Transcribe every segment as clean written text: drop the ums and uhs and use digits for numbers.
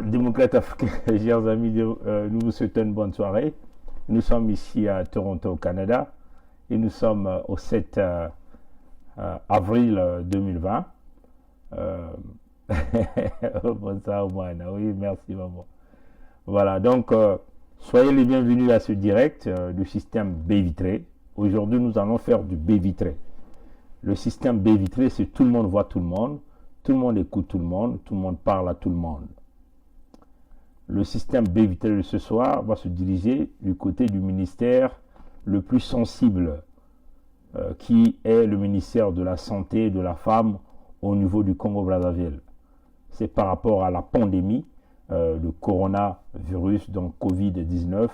Démocrates africains, chers amis, nous vous souhaitons une bonne soirée. Nous sommes ici à Toronto, au Canada, et nous sommes au 7 avril 2020. Bonsoir, Moana. Oui, merci, maman. Voilà, donc, soyez les bienvenus à ce direct du système baie vitrée. Aujourd'hui, nous allons faire du baie vitré. Le système baie vitré, c'est tout le monde voit tout le monde écoute tout le monde parle à tout le monde. Le système baie vitré de ce soir va se diriger du côté du ministère le plus sensible, qui est le ministère de la Santé et de la Femme au niveau du Congo-Brazzaville. C'est par rapport à la pandémie de coronavirus, donc Covid-19,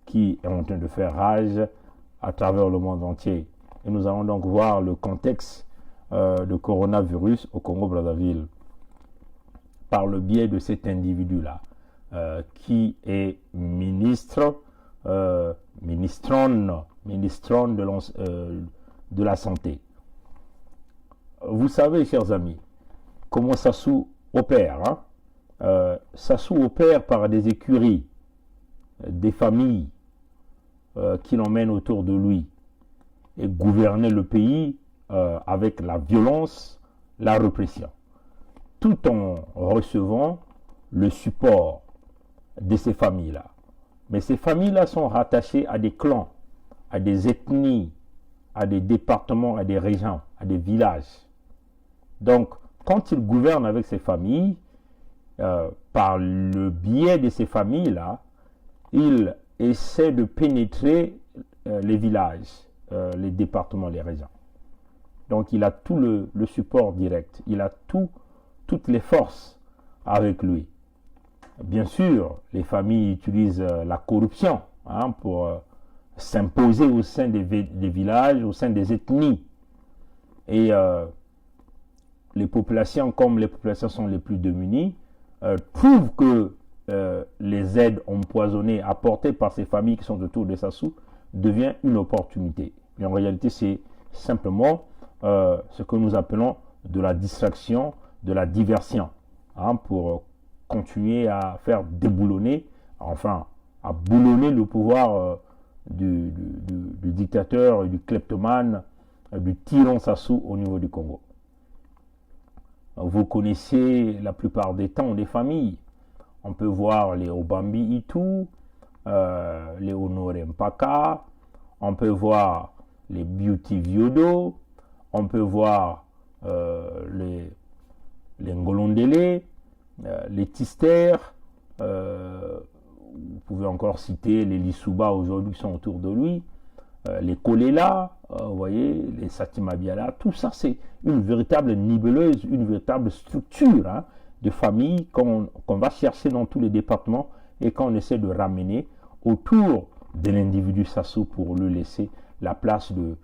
qui est en train de faire rage à travers le monde entier. Et nous allons donc voir le contexte de coronavirus au Congo-Brazzaville par le biais de cet individu-là, qui est ministre, ministronne de la santé. Vous savez, chers amis, comment Sassou opère. Sassou opère par des écuries, des familles qui l'emmènent autour de lui, et gouverner le pays avec la violence, la répression, tout en recevant le support de ces familles-là. Mais ces familles-là sont rattachées à des clans, à des ethnies, à des départements, à des régions, à des villages. Donc, quand il gouverne avec ces familles, par le biais de ces familles-là, il essaie de pénétrer les villages, les départements, les régions. Donc, il a tout le support direct. Il a toutes les forces avec lui. Bien sûr, les familles utilisent la corruption pour s'imposer au sein des villages, au sein des ethnies. Et les populations, comme les populations sont les plus démunies, trouvent que les aides empoisonnées apportées par ces familles qui sont autour de Sassou devient une opportunité. Mais en réalité, c'est simplement ce que nous appelons de la distraction, de la diversion, pour continuer à faire déboulonner, enfin, à boulonner le pouvoir du dictateur et du kleptomane, du tyran Sassou au niveau du Congo. Vous connaissez la plupart des temps des familles. On peut voir les Obambi Itu, les Honoré Mpaka, on peut voir les Beauty Viodo, on peut voir les Ngolondele, les Tister, vous pouvez encore citer les Lissouba aujourd'hui qui sont autour de lui, les Kolela, vous voyez, les Satima Biala, tout ça c'est une véritable nibeleuse, une véritable structure de famille qu'on va chercher dans tous les départements et qu'on essaie de ramener autour de l'individu Sassou pour lui laisser la place de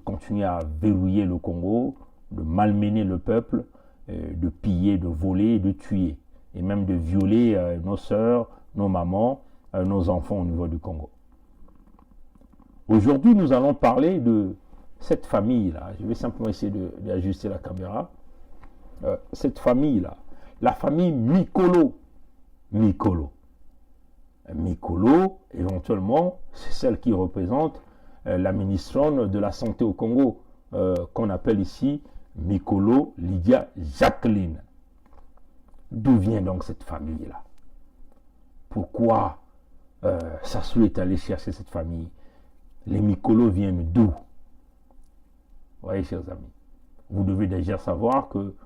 continuer à verrouiller le Congo, de malmener le peuple, de piller, de voler, de tuer, et même de violer nos sœurs, nos mamans, nos enfants au niveau du Congo. Aujourd'hui, nous allons parler de cette famille-là. Je vais simplement essayer d'ajuster la caméra. Cette famille-là, la famille Mikolo. Mikolo, éventuellement, c'est celle qui représente la ministronne de la santé au Congo, qu'on appelle ici Mikolo Lydia Jacqueline. D'où vient donc cette famille-là? Pourquoi Sassou est allé chercher cette famille? Les Mikolo viennent d'où? Vous voyez, chers amis, vous devez déjà savoir que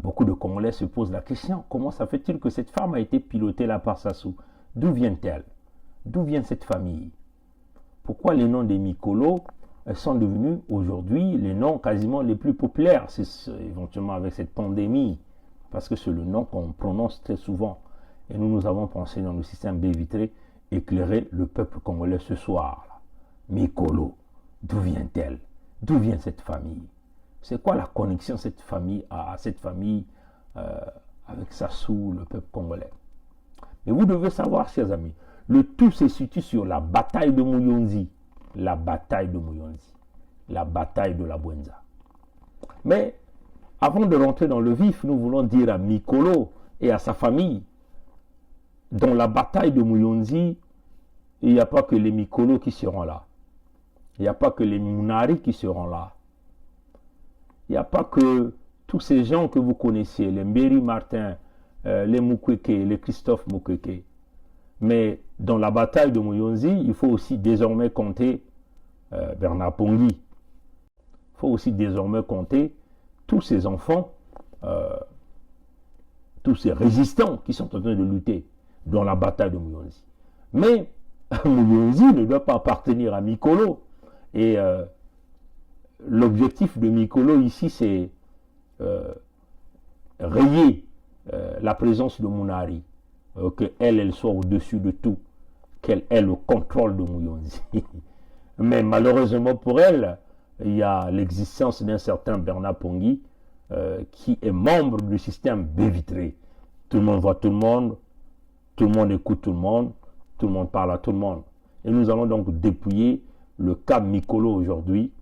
beaucoup de Congolais se posent la question, comment ça fait-il que cette femme a été pilotée là par Sassou? D'où vient-elle? D'où vient cette famille? Pourquoi les noms des Mikolo sont devenus aujourd'hui les noms quasiment les plus populaires? C'est éventuellement avec cette pandémie, parce que c'est le nom qu'on prononce très souvent. Et nous avons pensé dans le système baie vitré éclairer le peuple congolais ce soir. Là. Mikolo, d'où vient-elle? D'où vient cette famille? C'est quoi la connexion de cette famille à cette famille avec Sassou, le peuple congolais? Mais vous devez savoir, chers amis, le tout se situe sur la bataille de Mouyonzi. La bataille de Mouyonzi. La bataille de la Bwenza. Mais avant de rentrer dans le vif, nous voulons dire à Mikolo et à sa famille. Dans la bataille de Muyonzi, il n'y a pas que les Mikolo qui seront là. Il n'y a pas que les Munari qui seront là. Il n'y a pas que tous ces gens que vous connaissez, les Mberi Martin, les Mukwege, les Christophe Mukwege. Mais dans la bataille de Muyonzi, il faut aussi désormais compter Bernard Pongui. Il faut aussi désormais compter tous ces enfants, tous ces résistants qui sont en train de lutter dans la bataille de Muyonzi. Mais Muyonzi ne doit pas appartenir à Mikolo. Et l'objectif de Mikolo ici, c'est rayer la présence de Munari, qu'elle soit au-dessus de tout, qu'elle ait le contrôle de Muyonzi. Mais malheureusement pour elle, il y a l'existence d'un certain Bernard Pongui qui est membre du système Bévitré. Tout le monde voit tout le monde écoute tout le monde parle à tout le monde. Et nous allons donc dépouiller le cas Mikolo aujourd'hui,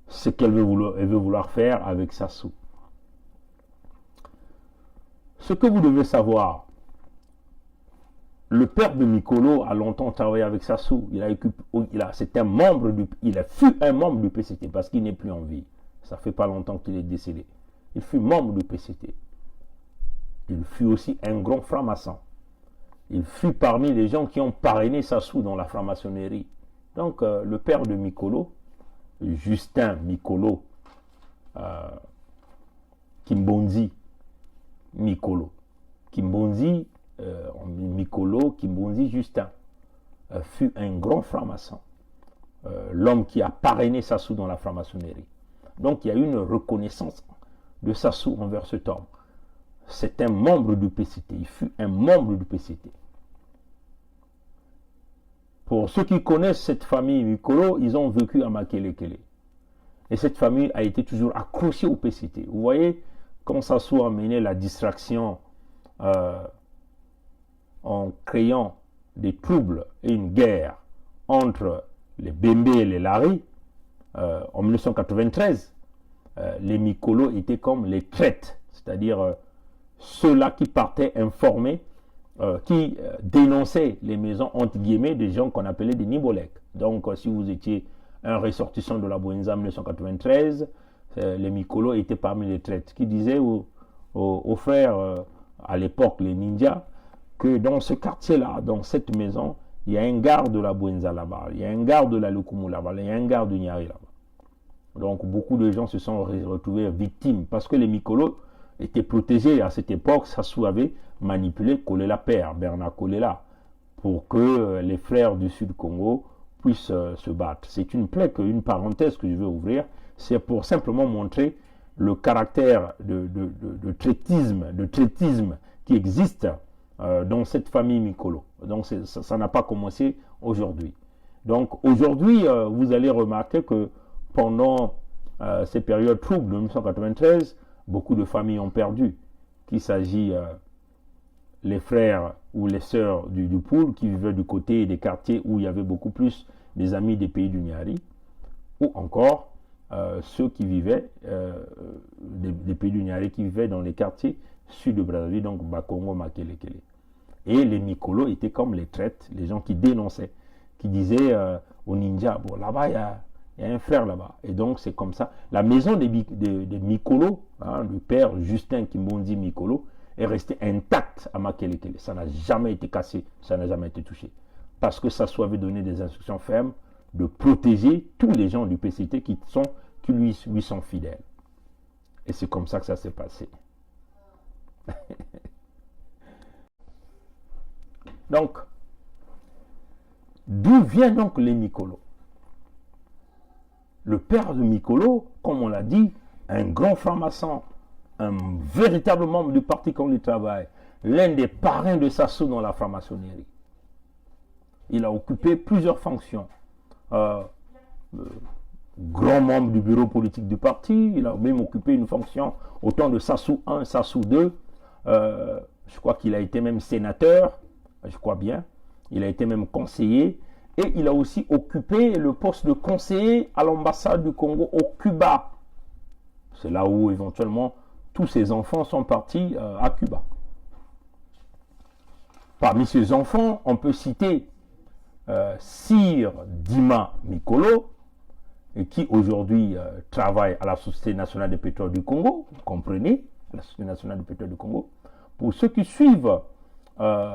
ce qu'elle veut vouloir faire avec Sassou. Ce que vous devez savoir, le père de Mikolo a longtemps travaillé avec Sassou. Il fut un membre du PCT parce qu'il n'est plus en vie. Ça fait pas longtemps qu'il est décédé. Il fut membre du PCT. Il fut aussi un grand franc-maçon. Il fut parmi les gens qui ont parrainé Sassou dans la franc-maçonnerie. Donc, le père de Mikolo, Justin Mikolo, Kimbonzi Mikolo. Kimbonzi Mikolo, Kimbonzi Justin, fut un grand franc-maçon. L'homme qui a parrainé Sassou dans la franc-maçonnerie. Donc, il y a eu une reconnaissance de Sassou envers cet homme. C'est un membre du PCT. Il fut un membre du PCT. Pour ceux qui connaissent cette famille Mikolo, ils ont vécu à Makelekele. Et cette famille a été toujours accrochée au PCT. Vous voyez, quand Sassou a mené la distraction en créant des troubles et une guerre entre les Bembe et les Lari, en 1993, les Mikolo étaient comme les traites, c'est-à-dire ceux-là qui partaient informer, qui dénonçaient les maisons entre guillemets des gens qu'on appelait des Nibolek. Donc si vous étiez un ressortissant de la Bouenza en 1993, les Mikolo étaient parmi les traites qui disaient aux frères, à l'époque les ninjas, que dans ce quartier-là, dans cette maison, il y a un garde de la Bouenza là-bas, il y a un garde de la Lukumu là-bas, il y a un garde de Nyari là-bas. Donc beaucoup de gens se sont retrouvés victimes parce que les Mikolo étaient protégés à cette époque. Sassou avait manipulé Kolela père, Bernard Kolela, pour que les frères du Sud Congo puissent se battre. C'est une parenthèse que je vais ouvrir, c'est pour simplement montrer le caractère de traitisme qui existe dans cette famille Mikolo. Donc ça n'a pas commencé aujourd'hui. Donc aujourd'hui, vous allez remarquer que pendant ces périodes troubles de 1993, beaucoup de familles ont perdu. Qu'il s'agit les frères ou les sœurs du Poul qui vivaient du côté des quartiers où il y avait beaucoup plus des amis des pays du Nyari, ou encore ceux qui vivaient des pays du Nyari qui vivaient dans les quartiers sud de Brazzaville, donc Bakongo, Makelekele. Et les Mikolo étaient comme les traites, les gens qui dénonçaient, qui disaient aux ninjas, bon là-bas il y a un frère là-bas. Et donc c'est comme ça. La maison des Mikolo, le père Justin Kimbonzi Mikolo, est restée intacte à Makelekele. Ça n'a jamais été cassé, ça n'a jamais été touché. Parce que Sassou avait donné des instructions fermes de protéger tous les gens du PCT qui lui sont fidèles. Et c'est comme ça que ça s'est passé. Donc, d'où vient donc les Mikolo? Le père de Mikolo, comme on l'a dit, un grand franc-maçon, un véritable membre du Parti Congolais du Travail, l'un des parrains de Sassou dans la franc-maçonnerie. Il a occupé plusieurs fonctions. Grand membre du bureau politique du parti, il a même occupé une fonction au temps de Sassou 1, Sassou 2. Je crois qu'il a été même sénateur, je crois bien. Il a été même conseiller. Et il a aussi occupé le poste de conseiller à l'ambassade du Congo au Cuba. C'est là où éventuellement tous ces enfants sont partis à Cuba. Parmi ces enfants, on peut citer Sir Dima Mikolo, qui aujourd'hui travaille à la Société nationale de pétrole du Congo, vous comprenez, la Société nationale de pétrole du Congo. Pour ceux qui suivent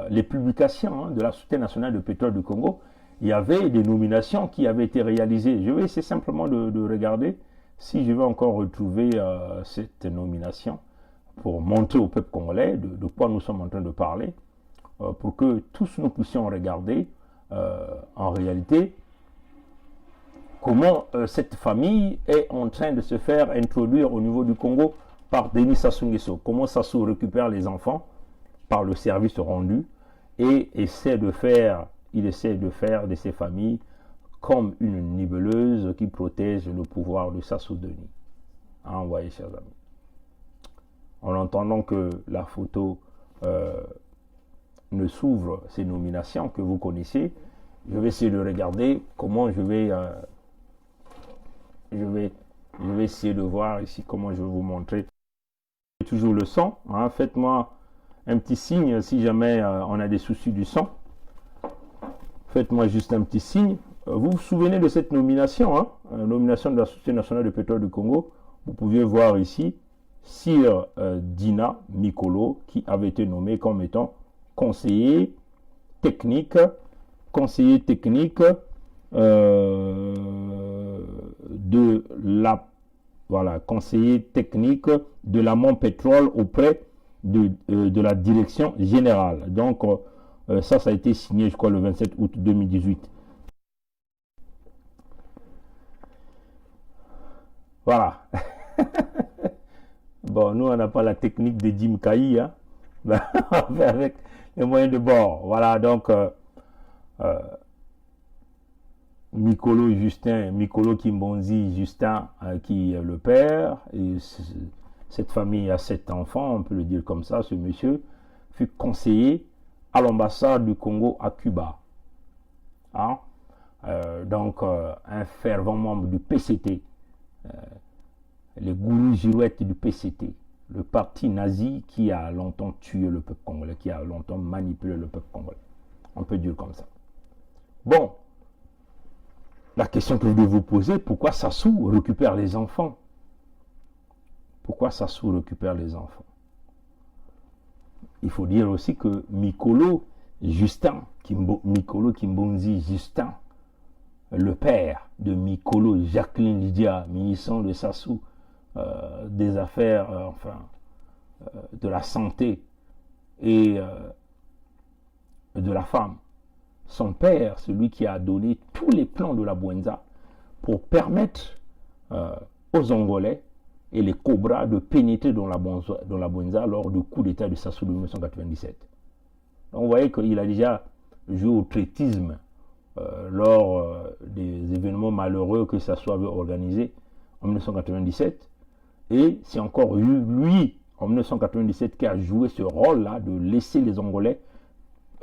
les publications de la Société nationale de pétrole du Congo, il y avait des nominations qui avaient été réalisées. Je vais essayer simplement de regarder si je vais encore retrouver cette nomination pour montrer au peuple congolais de quoi nous sommes en train de parler, pour que tous nous puissions regarder en réalité comment cette famille est en train de se faire introduire au niveau du Congo par Denis Sassou Nguesso. Comment Sassou récupère les enfants par le service rendu et il essaie de faire de ces familles comme une nibeleuse qui protège le pouvoir de Sassou Denis. Hein, vous voyez, chers amis. En entendant que la photo ne s'ouvre, ces nominations que vous connaissez, je vais essayer de regarder comment je vais essayer de voir ici comment je vais vous montrer. Toujours le son, hein, faites-moi un petit signe si jamais on a des soucis du son. Faites-moi juste un petit signe. Vous vous souvenez de cette nomination, hein, nomination de la Société nationale de pétrole du Congo. Vous pouviez voir ici Sir Dina Mikolo qui avait été nommé comme étant conseiller technique de la conseiller technique de l'Amont Pétrole auprès de la direction générale. Donc ça a été signé, je crois, le 27 août 2018. Voilà. Bon, nous, on n'a pas la technique de Jim Kayi, hein. On fait avec les moyens de bord. Voilà, donc Mikolo Kimbonzi Justin, qui est le père, et cette famille a 7 enfants, on peut le dire comme ça. Ce monsieur fut conseiller à l'ambassade du Congo à Cuba. Hein? Donc, un fervent membre du PCT, les gourous girouettes du PCT, le parti nazi qui a longtemps tué le peuple congolais, qui a longtemps manipulé le peuple congolais. On peut dire comme ça. Bon, la question que je vais vous poser, pourquoi Sassou récupère les enfants? Pourquoi Sassou récupère les enfants? Il faut dire aussi que Mikolo Kimbonzi Justin, le père de Mikolo Jacqueline Lydia, ministre de Sassou, des affaires, de la santé et de la femme. Son père, celui qui a donné tous les plans de la Bwenza pour permettre aux Angolais et les Cobras de pénétrer dans la Bwenza lors du coup d'État de Sassou de 1997. Donc vous voyez qu'il a déjà joué au traitisme lors des événements malheureux que Sassou avait organisés en 1997. Et c'est encore lui, en 1997, qui a joué ce rôle-là de laisser les Angolais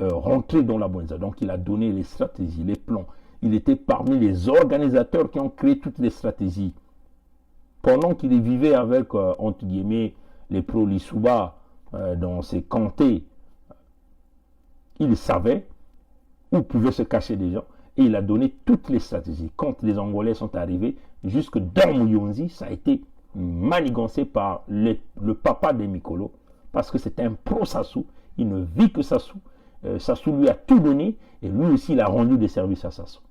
rentrer dans la Bwenza. Donc il a donné les stratégies, les plans. Il était parmi les organisateurs qui ont créé toutes les stratégies. Pendant qu'il vivait avec, entre guillemets, les pro-Lissouba dans ses comtés, il savait où pouvaient se cacher des gens. Et il a donné toutes les stratégies. Quand les Angolais sont arrivés, jusque dans Mouyonzi, ça a été manigancé par le papa de Mikolo, parce que c'est un pro-Sassou. Il ne vit que Sassou. Sassou lui a tout donné, et lui aussi, il a rendu des services à Sassou.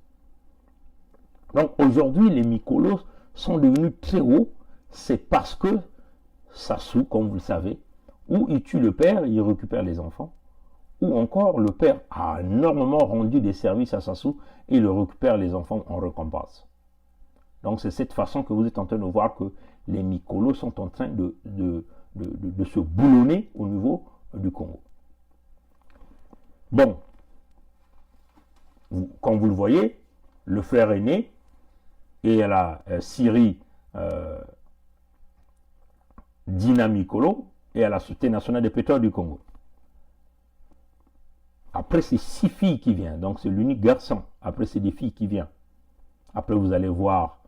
Donc aujourd'hui, les Mikolos sont devenus très hauts, c'est parce que Sassou, comme vous le savez, où il tue le père, il récupère les enfants, ou encore le père a énormément rendu des services à Sassou et il récupère les enfants en récompense. Donc c'est cette façon que vous êtes en train de voir que les Mikolos sont en train de se boulonner au niveau du Congo. Bon, comme vous le voyez, le frère aîné et la Syrie Dina Mikolo et à la Société nationale des pétrole du Congo. Après, c'est 6 filles qui viennent. Donc, c'est l'unique garçon. Après, c'est des filles qui viennent. Après, vous allez voir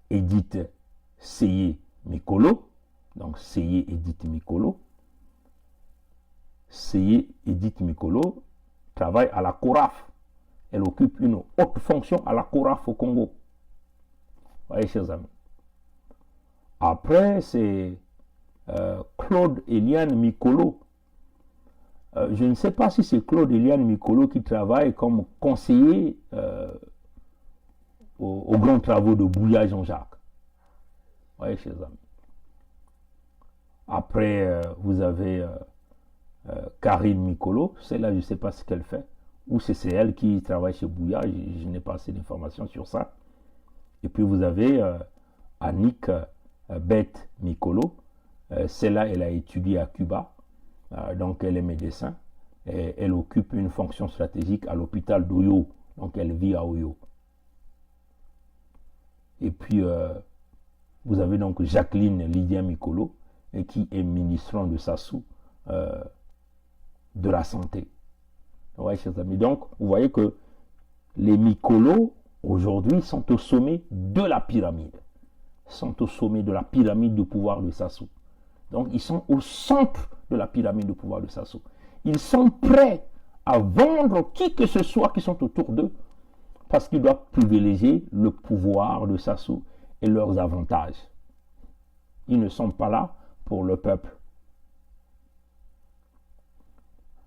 Edith Seye Mikolo, donc Seye Edith Mikolo. Seye Edith Mikolo travaille à la CORAF. Elle occupe une haute fonction à la CORAF au Congo. Vous voyez, chers amis. Après, c'est Claude Eliane Mikolo. Je ne sais pas si c'est Claude Eliane Mikolo qui travaille comme conseiller aux grands travaux de Bouya Jean-Jacques. Vous voyez, chers amis. Après, vous avez Karine Mikolo. Celle-là, je ne sais pas ce qu'elle fait. Ou c'est elle qui travaille chez Bouya. Je n'ai pas assez d'informations sur ça. Et puis, vous avez Annick Beth Mikolo. Celle-là, elle a étudié à Cuba. Donc, elle est médecin. Et elle occupe une fonction stratégique à l'hôpital d'Oyo. Donc, elle vit à Oyo. Et puis, vous avez donc Jacqueline Lydia Mikolo, et qui est ministre de Sassou de la santé. Ouais, chers amis. Donc, vous voyez que les Mikolo, aujourd'hui, sont au sommet de la pyramide. Sont au sommet de la pyramide de pouvoir de Sassou. Donc, ils sont au centre de la pyramide de pouvoir de Sassou. Ils sont prêts à vendre qui que ce soit qui sont autour d'eux parce qu'ils doivent privilégier le pouvoir de Sassou et leurs avantages. Ils ne sont pas là pour le peuple.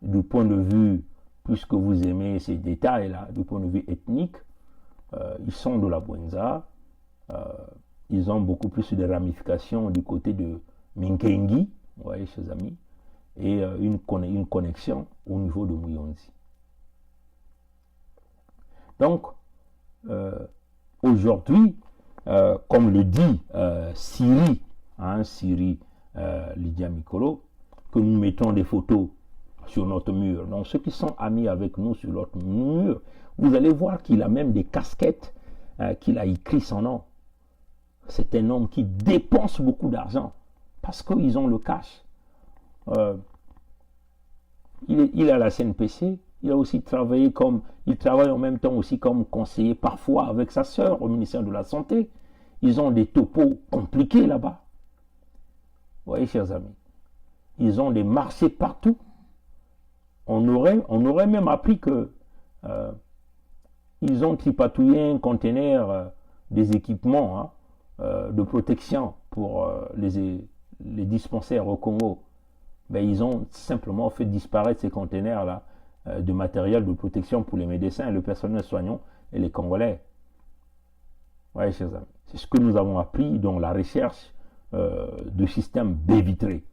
Du point de vue, puisque vous aimez ces détails-là, du point de vue ethnique, ils sont de la Bwenza. Ils ont beaucoup plus de ramifications du côté de Minkengi, vous voyez, chers amis, et une connexion au niveau de Muyonzi. Donc, aujourd'hui, comme le dit Siri, Siri Lydia Mikolo, que nous mettons des photos sur notre mur. Donc, ceux qui sont amis avec nous sur notre mur, vous allez voir qu'il a même des casquettes qu'il a écrit son nom. C'est un homme qui dépense beaucoup d'argent parce qu'ils ont le cash. Il a la CNPC, il a aussi travaillé il travaille en même temps aussi comme conseiller parfois avec sa sœur au ministère de la Santé. Ils ont des topos compliqués là-bas. Vous voyez, chers amis, ils ont des marchés partout. On aurait même appris que ils ont tripatouillé un conteneur des équipements de protection pour les dispensaires au Congo. Ben, ils ont simplement fait disparaître ces conteneurs-là de matériel de protection pour les médecins, le personnel soignant et les Congolais. Oui, chers amis, c'est ce que nous avons appris dans la recherche du système baie vitrée.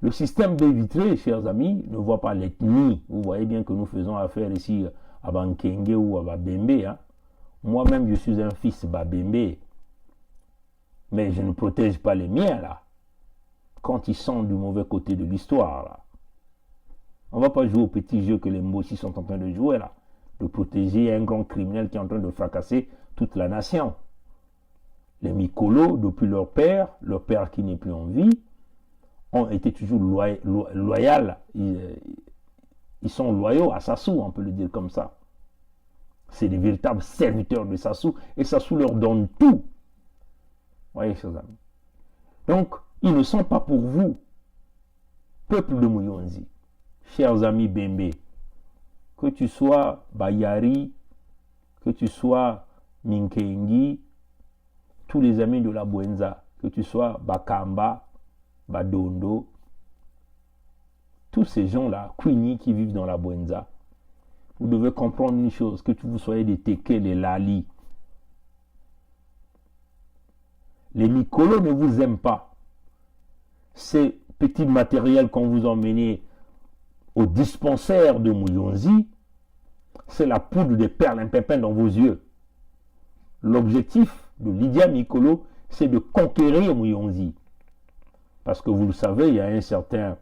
Le système baie vitrée, chers amis, ne voit pas l'ethnie. Vous voyez bien que nous faisons affaire ici à Bankenge ou à Babembe. Moi-même, je suis un fils Babembe. Mais je ne protège pas les miens, là. Quand ils sont du mauvais côté de l'histoire, là. On ne va pas jouer au petit jeu que les Mboshi sont en train de jouer, là. De protéger un grand criminel qui est en train de fracasser toute la nation. Les Mikolo, depuis leur père qui n'est plus en vie, ont été toujours loyaux. Ils sont loyaux à Sassou, on peut le dire comme ça. C'est des véritables serviteurs de Sassou et Sassou leur donne tout. Vous voyez, chers amis. Donc, ils ne sont pas pour vous, peuple de Muyonzi, chers amis Bembe, que tu sois Bayari, que tu sois Minkengi, tous les amis de la Bwenza, que tu sois Bakamba, Badondo, tous ces gens-là, Kwini qui vivent dans la Bwenza, vous devez comprendre une chose, que vous soyez des Teke, les Lali. Les Mikolo ne vous aiment pas. Ces petits matériels qu'on vous emmène au dispensaire de Muyonzi, c'est la poudre de perlimpinpin dans vos yeux. L'objectif de Lydia Mikolo, c'est de conquérir Muyonzi. Parce que vous le savez, il y a un certain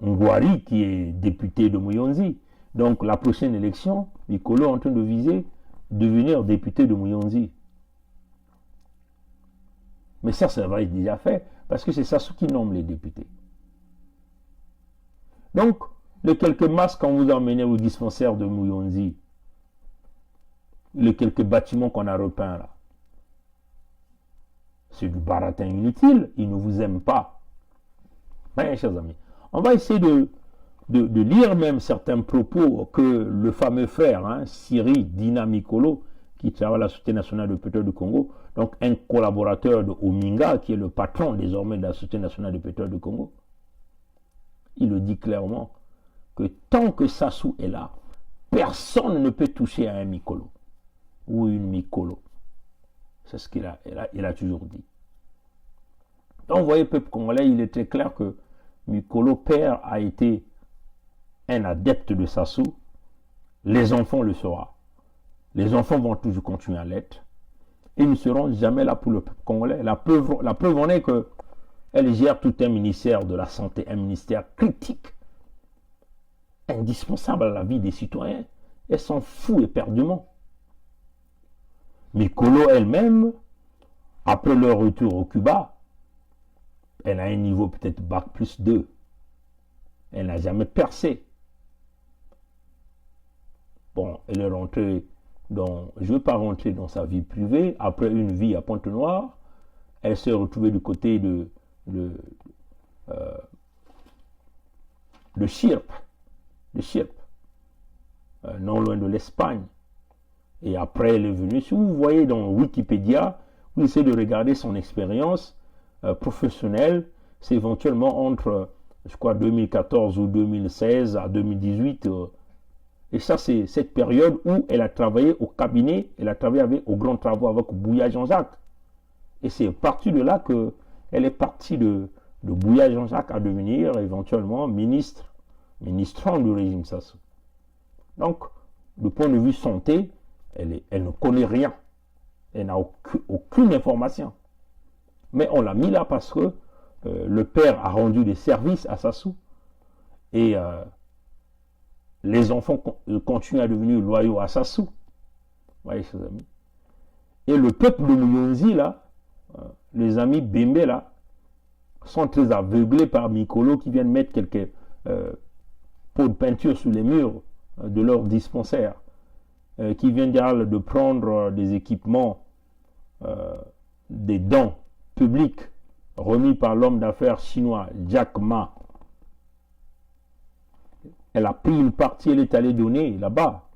Ngwari qui est député de Muyonzi. Donc la prochaine élection, Mikolo est en train de viser devenir député de Muyonzi. Mais ça va être déjà fait, parce que c'est Sassou qui nomme les députés. Donc, les quelques masques qu'on vous a emmenés au dispensaire de Muyonzi, les quelques bâtiments qu'on a repeints là, C'est du baratin inutile. Ils ne vous aiment pas. Ouais, chers amis. On va essayer de lire même certains propos que le fameux frère, Siri Dina Mikolo, qui travaille à la Société nationale de pétrole du Congo, donc un collaborateur de Ominga, qui est le patron désormais de la Société nationale de pétrole du Congo. Il le dit clairement que tant que Sassou est là, personne ne peut toucher à un Mikolo ou une Mikolo. C'est ce qu'il a toujours dit. Donc vous voyez, peuple congolais, il est très clair que Mikolo père a été un adepte de Sassou. Les enfants le seront. Les enfants vont toujours continuer à l'être. Ils ne seront jamais là pour le peuple congolais. La preuve en est qu'elle gère tout un ministère de la santé, un ministère critique, indispensable à la vie des citoyens. Elle s'en fout éperdument. Mikolo elle-même, après leur retour au Cuba, elle a un niveau peut-être bac plus 2. Elle n'a jamais percé. Bon, elle est rentrée dans... Je ne veux pas rentrer dans sa vie privée. Après une vie à Pointe-Noire, elle s'est retrouvée du côté de Chirp, non loin de l'Espagne. Et après, elle est venue. Si vous voyez dans Wikipédia, vous essayez de regarder son expérience professionnelle, c'est éventuellement entre, je crois, 2014 ou 2016 à 2018. Et ça, c'est cette période où elle a travaillé au cabinet, elle a travaillé aux grands travaux avec Bouya Jean-Jacques. Et c'est parti de là qu'elle est partie de Bouya Jean-Jacques à devenir éventuellement ministrant du régime Sassou. Donc, du point de vue santé, elle ne connaît rien. Elle n'a aucune information. Mais on l'a mis là parce que le père a rendu des services à Sassou. Et les enfants continuent à devenir loyaux à Sassou. Vous voyez, chers amis. Et le peuple de Muyonzi, là, les amis Bembe, là, sont très aveuglés par Mikolo qui viennent mettre quelques pots de peinture sur les murs de leur dispensaire, qui viennent dire de prendre des équipements, des dons publics remis par l'homme d'affaires chinois Jack Ma. Elle a pris une partie, elle est allée donner là-bas.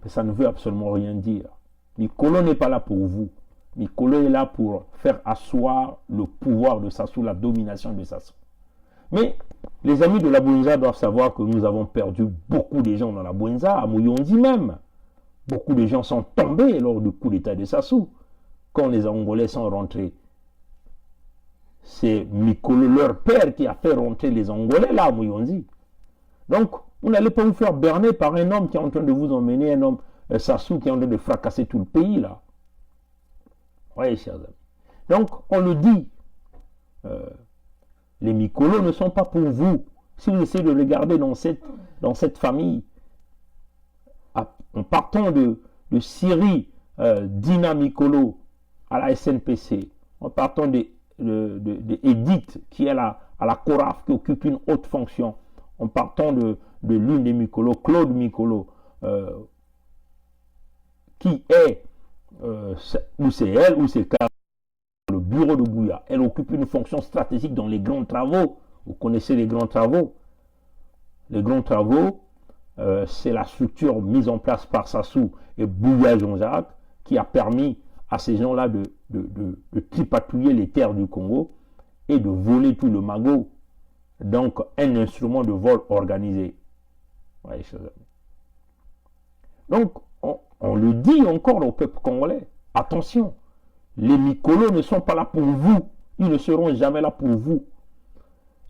Mais ça ne veut absolument rien dire. Mikolo n'est pas là pour vous. Mikolo est là pour faire asseoir le pouvoir de Sassou, la domination de Sassou. Mais les amis de la Bouenza doivent savoir que nous avons perdu beaucoup de gens dans la Bouenza, à Muyonzi même. Beaucoup de gens sont tombés lors du coup d'état de Sassou. Quand les Angolais sont rentrés, c'est Mikolo, leur père, qui a fait rentrer les Angolais là à Muyonzi. Donc, vous n'allez pas vous faire berner par un homme qui est en train de vous emmener, un homme, Sassou, qui est en train de fracasser tout le pays là. Oui, chers amis. Donc, on le dit, les Mikolo ne sont pas pour vous. Si vous essayez de regarder dans cette famille, en partant de Siri Dina Mikolo à la SNPC, en partant d'Edith qui est à la CORAF, qui occupe une haute fonction, en partant de l'une des Mikolo, Claude Mikolo, qui est, ou c'est elle, ou c'est le bureau de Bouya. Elle occupe une fonction stratégique dans les grands travaux. Vous connaissez les grands travaux. Les grands travaux, c'est la structure mise en place par Sassou et Bouya Jean-Jacques qui a permis à ces gens-là de tripatouiller les terres du Congo et de voler tout le magot. Donc, un instrument de vol organisé. Ouais, donc, on le dit encore au peuple congolais. Attention, les Mikolo ne sont pas là pour vous. Ils ne seront jamais là pour vous.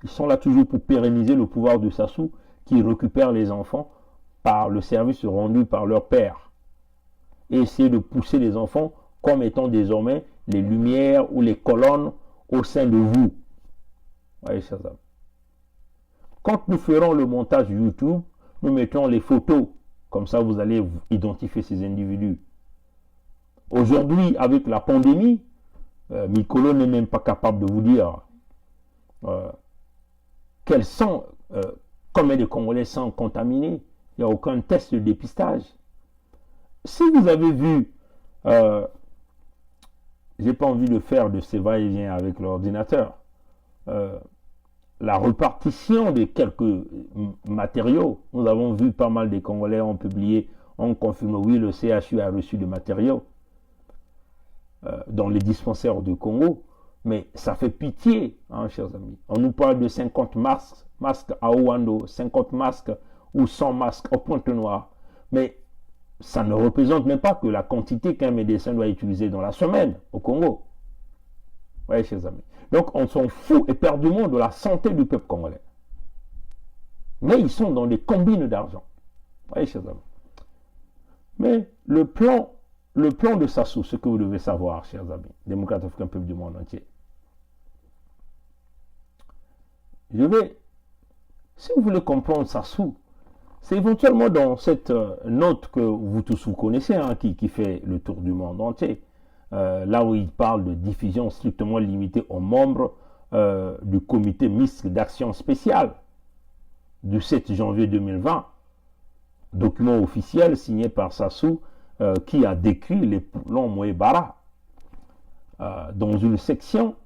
Ils sont là toujours pour pérenniser le pouvoir de Sassou qui récupère les enfants par le service rendu par leur père. Et essayer de pousser les enfants comme étant désormais les lumières ou les colonnes au sein de vous. Ouais, chers amis. Quand nous ferons le montage YouTube, nous mettrons les photos. Comme ça, vous allez identifier ces individus. Aujourd'hui, avec la pandémie, Mikolo n'est même pas capable de vous dire quels sont, combien de Congolais sont contaminés. Il n'y a aucun test de dépistage. Si vous avez vu j'ai pas envie de faire de ces va-et-vient avec l'ordinateur. La répartition de quelques matériaux, nous avons vu pas mal des Congolais ont publié, ont confirmé, oui, le CHU a reçu des matériaux dans les dispensaires du Congo, mais ça fait pitié, hein, chers amis. On nous parle de 50 masques à Ouando, 50 masques ou 100 masques au Pointe-Noire, mais ça ne représente même pas que la quantité qu'un médecin doit utiliser dans la semaine au Congo. Oui, chers amis. Donc, on s'en fout éperdument de la santé du peuple congolais. Mais ils sont dans des combines d'argent. Oui, chers amis. Mais le plan de Sassou, ce que vous devez savoir, chers amis, démocrates africains, peuple du monde entier. Si vous voulez comprendre Sassou, c'est éventuellement dans cette note que vous tous vous connaissez, hein, qui fait le tour du monde entier. Là où il parle de diffusion strictement limitée aux membres du comité mixte d'action spéciale du 7 janvier 2020, document officiel signé par Sassou qui a décrit les plans Moebara. Dans une section,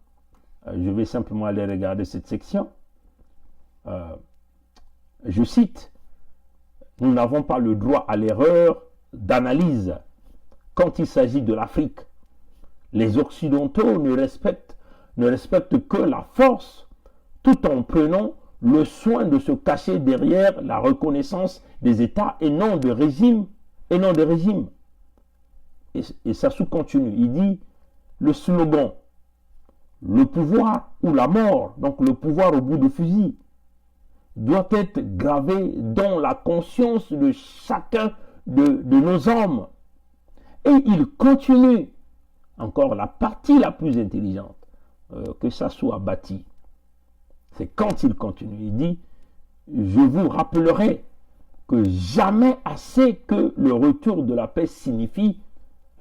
je vais simplement aller regarder cette section, je cite, « Nous n'avons pas le droit à l'erreur d'analyse quand il s'agit de l'Afrique. Les Occidentaux ne respectent que la force tout en prenant le soin de se cacher derrière la reconnaissance des États et non de régimes. Et Sassou continue, il dit le slogan « Le pouvoir ou la mort », donc le pouvoir au bout du fusil, doit être gravé dans la conscience de chacun de nos hommes. Et il continue, encore la partie la plus intelligente que Sassou a bâtie, c'est quand il continue, il dit, je vous rappellerai que jamais assez que le retour de la paix signifie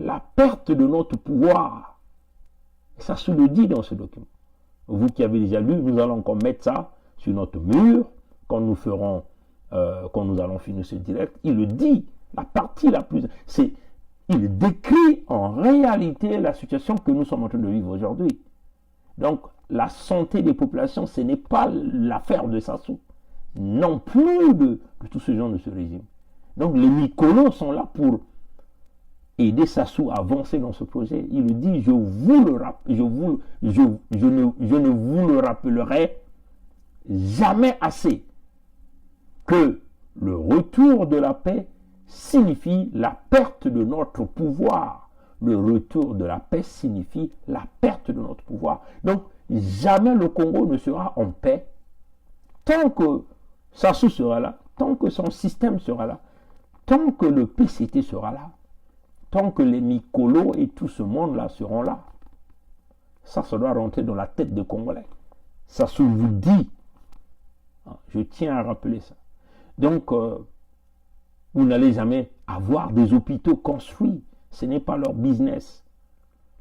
la perte de notre pouvoir. Sassou le dit dans ce document. Vous qui avez déjà lu, nous allons encore mettre ça sur notre mur quand nous allons finir ce direct. Il le dit, la partie la plus... Il décrit en réalité la situation que nous sommes en train de vivre aujourd'hui. Donc, la santé des populations, ce n'est pas l'affaire de Sassou, non plus de tout ce genre de ce régime. Donc, les Mykolos sont là pour aider Sassou à avancer dans ce projet. Il le dit, je ne vous le rappellerai jamais assez que le retour de la paix signifie la perte de notre pouvoir. Le retour de la paix signifie la perte de notre pouvoir. Donc, jamais le Congo ne sera en paix tant que Sassou sera là, tant que son système sera là, tant que le PCT sera là, tant que les Mykolos et tout ce monde-là seront là. Ça doit rentrer dans la tête des Congolais. Sassou vous dit, je tiens à rappeler ça. Donc, vous n'allez jamais avoir des hôpitaux construits. Ce n'est pas leur business.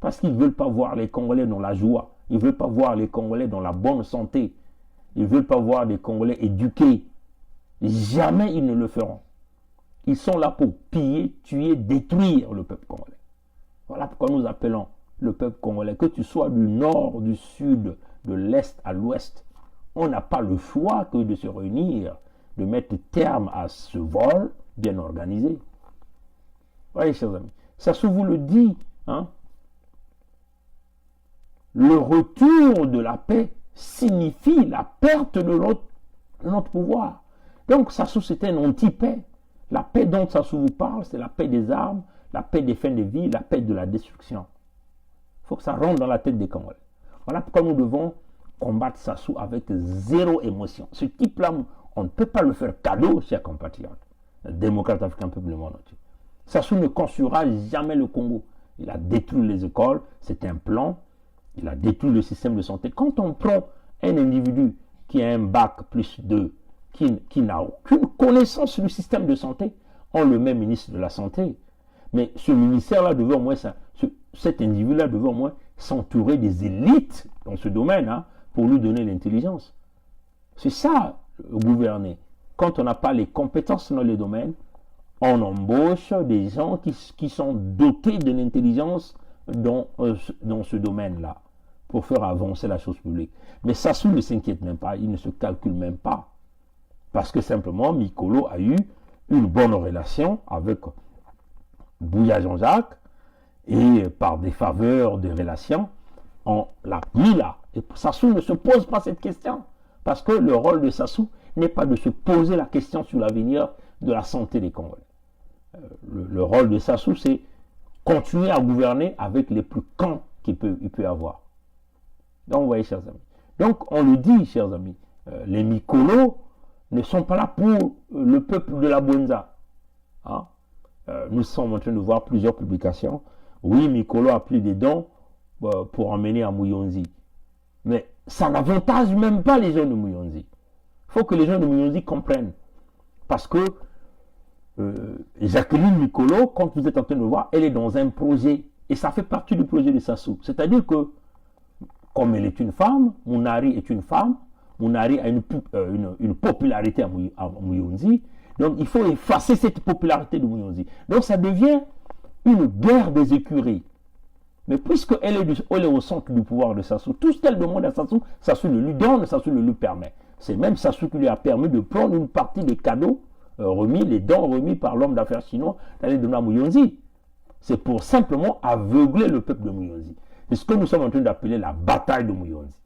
Parce qu'ils ne veulent pas voir les Congolais dans la joie. Ils ne veulent pas voir les Congolais dans la bonne santé. Ils ne veulent pas voir les Congolais éduqués. Jamais ils ne le feront. Ils sont là pour piller, tuer, détruire le peuple congolais. Voilà pourquoi nous appelons le peuple congolais, que tu sois du nord, du sud, de l'est à l'ouest. On n'a pas le choix que de se réunir, de mettre terme à ce vol bien organisé. Voyez, chers amis, Sassou vous le dit, hein? Le retour de la paix signifie la perte de notre pouvoir. Donc Sassou, c'est un anti-paix. La paix dont Sassou vous parle, c'est la paix des armes, la paix des fins de vie, la paix de la destruction. Il faut que ça rentre dans la tête des Congolais. Voilà pourquoi nous devons combattre Sassou avec zéro émotion. Ce type-là, on ne peut pas le faire cadeau, chers compatriotes. Démocrate africain, peuple du monde entier. Sassou ne construira jamais le Congo. Il a détruit les écoles, c'est un plan. Il a détruit le système de santé. Quand on prend un individu qui a un bac plus 2, qui n'a aucune connaissance du système de santé, on le met ministre de la Santé. Mais ce ministère-là devait au moins, cet individu-là devait au moins s'entourer des élites dans ce domaine, hein, pour lui donner l'intelligence. C'est ça, gouverner. Quand on n'a pas les compétences dans les domaines, on embauche des gens qui sont dotés de l'intelligence dans ce domaine-là pour faire avancer la chose publique. Mais Sassou ne s'inquiète même pas, il ne se calcule même pas. Parce que simplement, Mikolo a eu une bonne relation avec Bouya Jean-Jacques et par des faveurs de relations, on l'a mis là. Et Sassou ne se pose pas cette question. Parce que le rôle de Sassou n'est pas de se poser la question sur l'avenir de la santé des Congolais. Le rôle de Sassou, c'est continuer à gouverner avec les plus cons qu'il peut avoir. Donc, vous voyez, chers amis. Donc, on le dit, chers amis, les Mikolo ne sont pas là pour le peuple de la Bwenza. Hein? Nous sommes en train de voir plusieurs publications. Oui, Mikolo a pris des dons pour emmener à Mouyonzi. Mais ça n'avantage même pas les gens de Mouyonzi. Il faut que les gens de Mouyonzi comprennent. Parce que Jacqueline Mikolo, quand vous êtes en train de voir, elle est dans un projet. Et ça fait partie du projet de Sassou. C'est-à-dire que, comme elle est une femme, Mounari est une femme, Mounari a une popularité à Mouyonzi. Donc il faut effacer cette popularité de Mouyonzi. Donc ça devient une guerre des écuries. Mais puisqu'elle est au centre du pouvoir de Sassou, tout ce qu'elle demande à Sassou, Sassou le lui donne, Sassou le lui permet. C'est même Sassou qui lui a permis de prendre une partie des cadeaux remis, les dons remis par l'homme d'affaires chinois, d'aller donner à Mouyonzi. C'est pour simplement aveugler le peuple de Mouyonzi. C'est ce que nous sommes en train d'appeler la bataille de Mouyonzi.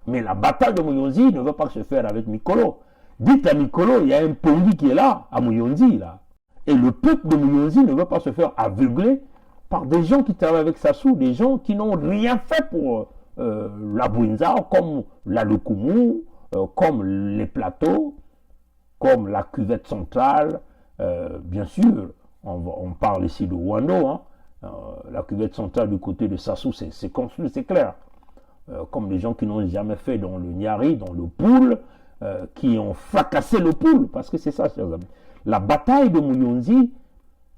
Mais la bataille de Mouyonzi ne va pas se faire avec Mikolo. Dites à Mikolo, il y a un Pongi qui est là, à Mouyonzi, là. Et le peuple de Mouyonzi ne va pas se faire aveugler par des gens qui travaillent avec Sassou, des gens qui n'ont rien fait pour la Bwenza, comme la Lukumu, comme les plateaux, comme la cuvette centrale. Bien sûr, on parle ici de Wando, hein. La cuvette centrale du côté de Sassou, c'est construit, c'est clair. Comme les gens qui n'ont jamais fait dans le Niari, dans le Poul, qui ont fracassé le Poul, parce que c'est ça, chers amis. La bataille de Mouyonzi,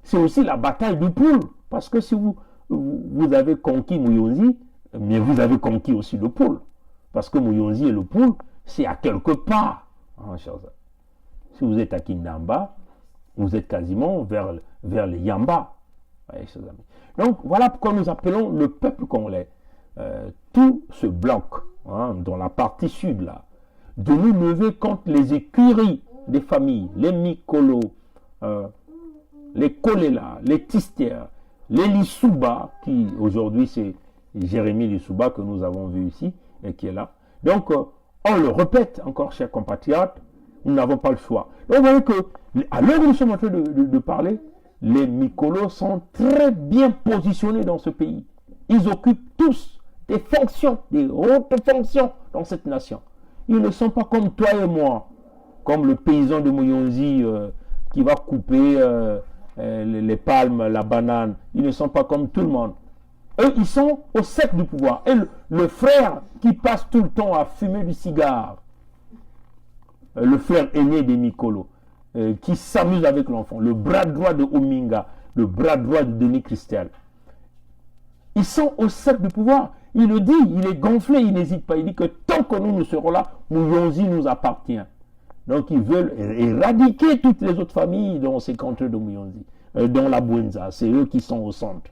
c'est aussi la bataille du Poul, parce que si vous avez conquis Mouyonzi, mais vous avez conquis aussi le Poul, parce que Mouyonzi et le Poul, c'est à quelque part, hein, chers amis. Si vous êtes à Kindamba, vous êtes quasiment vers les Yamba. Ouais, chers amis. Donc voilà pourquoi nous appelons le peuple congolais, tout ce bloc, hein, dans la partie sud là, de nous lever contre les écuries des familles, les Mikolo, les Kolela, les Tistières, les Lissouba, qui aujourd'hui c'est Jérémy Lissouba que nous avons vu ici et qui est là. Donc on le répète encore, chers compatriotes, nous n'avons pas le choix. Donc vous voyez que à l'heure où nous sommes en train de parler, les Mikolo sont très bien positionnés dans ce pays. Ils occupent tous des fonctions, des hautes fonctions dans cette nation. Ils ne sont pas comme toi et moi, comme le paysan de Mouyonzi qui va couper les palmes, la banane. Ils ne sont pas comme tout le monde. Eux, ils sont au sec du pouvoir. Et le frère qui passe tout le temps à fumer du cigare, le frère aîné des Mikolo, qui s'amuse avec l'enfant, le bras droit de Ominga, le bras droit de Denis Christel. Ils sont au cercle du pouvoir. Il le dit, il est gonflé, il n'hésite pas. Il dit que tant que nous serons là, Mouyonzi nous appartient. Donc ils veulent éradiquer toutes les autres familles dans ces contrées de Mouyonzi, dans la Bwenza. C'est eux qui sont au centre.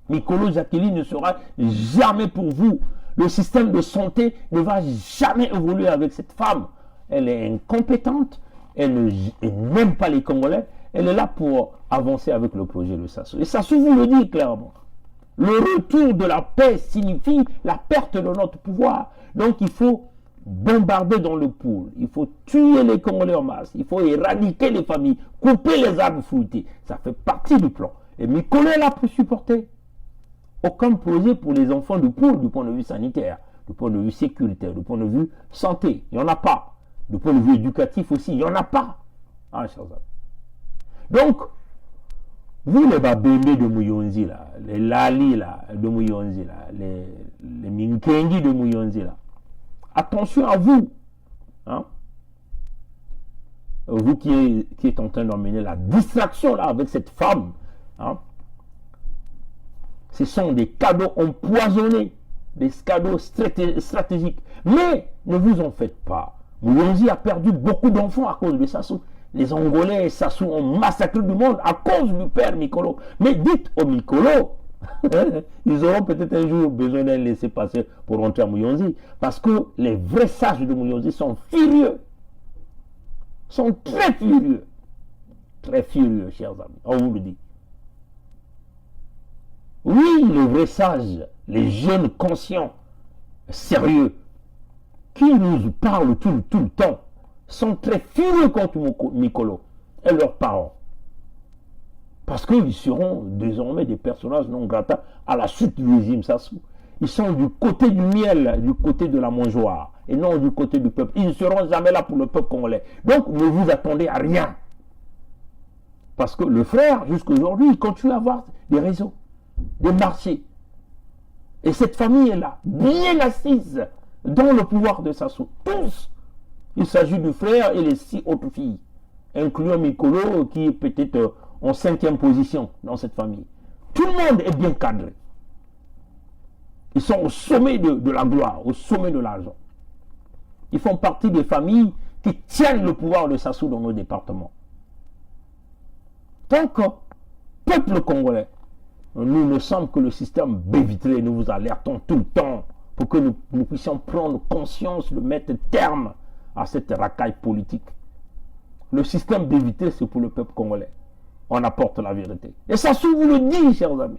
Mikolo Jacqueline ne sera jamais pour vous. Le système de santé ne va jamais évoluer avec cette femme. Elle est incompétente, elle n'aime pas les Congolais, elle est là pour avancer avec le projet de Sassou. Et Sassou vous le dit clairement. Le retour de la paix signifie la perte de notre pouvoir. Donc il faut bombarder dans le Poul, il faut tuer les Congolais en masse, il faut éradiquer les familles, couper les arbres fruités. Ça fait partie du plan. Et Mikolo est là pour supporter. Aucun projet pour les enfants du Poul du point de vue sanitaire, du point de vue sécuritaire, du point de vue santé. Il n'y en a pas. Du point de vue éducatif aussi, il n'y en a pas. Ah, chers amis. Donc, vous les Babembe de Mouyonzi, là, les Lali là, de Mouyonzi, là, les Minkengi de Mouyonzi, là, attention à vous. Hein? Vous qui êtes en train d'emmener la distraction là, avec cette femme. Hein? Ce sont des cadeaux empoisonnés, des cadeaux stratégiques. Mais ne vous en faites pas. Mouyonzi a perdu beaucoup d'enfants à cause de Sassou. les Angolais, Sassou ont massacré du monde à cause du père Mikolo. Mais dites aux Mikolo, ils auront peut-être un jour besoin d'un laisser-passer pour rentrer à Mouyonzi. Parce que les vrais sages de Mouyonzi sont furieux. Sont très furieux. Très furieux, chers amis. On vous le dit. Oui, les vrais sages, les jeunes conscients, sérieux, qui nous parlent tout le temps, sont très furieux contre Mikolo et leurs parents. Parce qu'ils seront désormais des personnages non grata à la suite du régime Sassou. Ils sont du côté du miel, du côté de la mangeoire, et non du côté du peuple. Ils ne seront jamais là pour le peuple congolais. Donc ne vous attendez à rien. Parce que le frère, jusqu'à aujourd'hui, il continue à avoir des réseaux, des marchés. Et cette famille est là, bien assise dans le pouvoir de Sassou. Tous. Il s'agit du frère et les 6 autres filles, incluant Mikolo qui est peut-être en 5e position dans cette famille. Tout le monde est bien cadré. Ils sont au sommet de la gloire, au sommet de l'argent. Ils font partie des familles qui tiennent le pouvoir de Sassou dans nos départements. Donc, peuple congolais, nous ne sommes que le système bévitré, nous vous alertons tout le temps pour que nous puissions prendre conscience de mettre terme à cette racaille politique. Le système d'éviter, c'est pour le peuple congolais. On apporte la vérité. Et Sassou vous le dit, chers amis.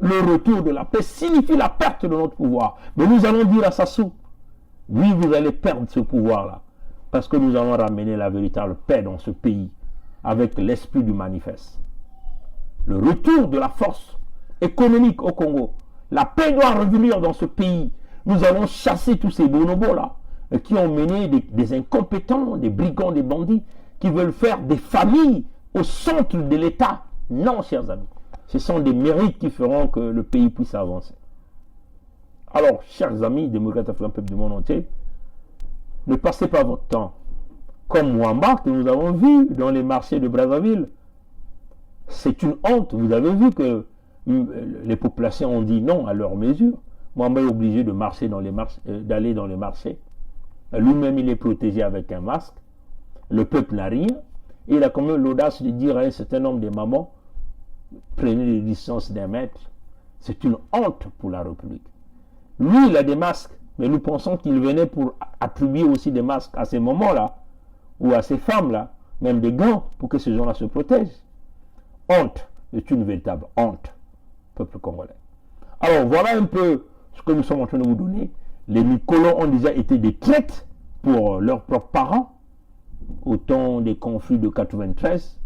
Le retour de la paix signifie la perte de notre pouvoir. Mais nous allons dire à Sassou, oui, vous allez perdre ce pouvoir-là. Parce que nous allons ramener la véritable paix dans ce pays avec l'esprit du manifeste. Le retour de la force économique au Congo. La paix doit revenir dans ce pays. Nous allons chasser tous ces bonobos-là qui ont mené des incompétents, des brigands, des bandits, qui veulent faire des familles au centre de l'État. Non, chers amis. Ce sont des mérites qui feront que le pays puisse avancer. Alors, chers amis, démocrates africains, peuple du monde entier, ne passez pas votre temps comme Mwamba, que nous avons vu dans les marchés de Brazzaville. C'est une honte. Vous avez vu que les populations ont dit non à leurs mesures. Mwamba est obligé de marcher dans les marchés, d'aller dans les marchés. Lui-même, il est protégé avec un masque. Le peuple n'a rien. Et il a quand même l'audace de dire à un certain nombre de mamans, prenez les distances d'1 mètre. C'est une honte pour la République. Lui, il a des masques, mais nous pensons qu'il venait pour attribuer aussi des masques à ces moments-là, ou à ces femmes-là, même des gants, pour que ces gens-là se protègent. Honte, c'est une véritable honte, peuple congolais. Alors, voilà un peu ce que nous sommes en train de vous donner. Les Mikolo ont déjà été des traites pour leurs propres parents, au temps des conflits de 93.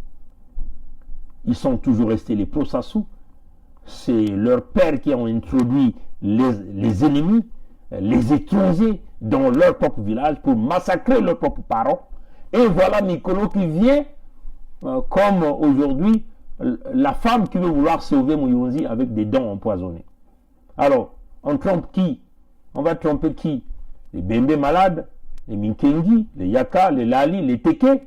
Ils sont toujours restés les pro-Sassou. C'est leurs pères qui ont introduit les ennemis, les étrangers dans leur propre village pour massacrer leurs propres parents. Et voilà Mikolo qui vient, comme aujourd'hui, la femme qui veut vouloir sauver Mouyonzi avec des dents empoisonnées. Alors, on trompe qui? On va tromper qui? Les Bembe malades, les Minkengi, les Yaka, les Lali, les Teke,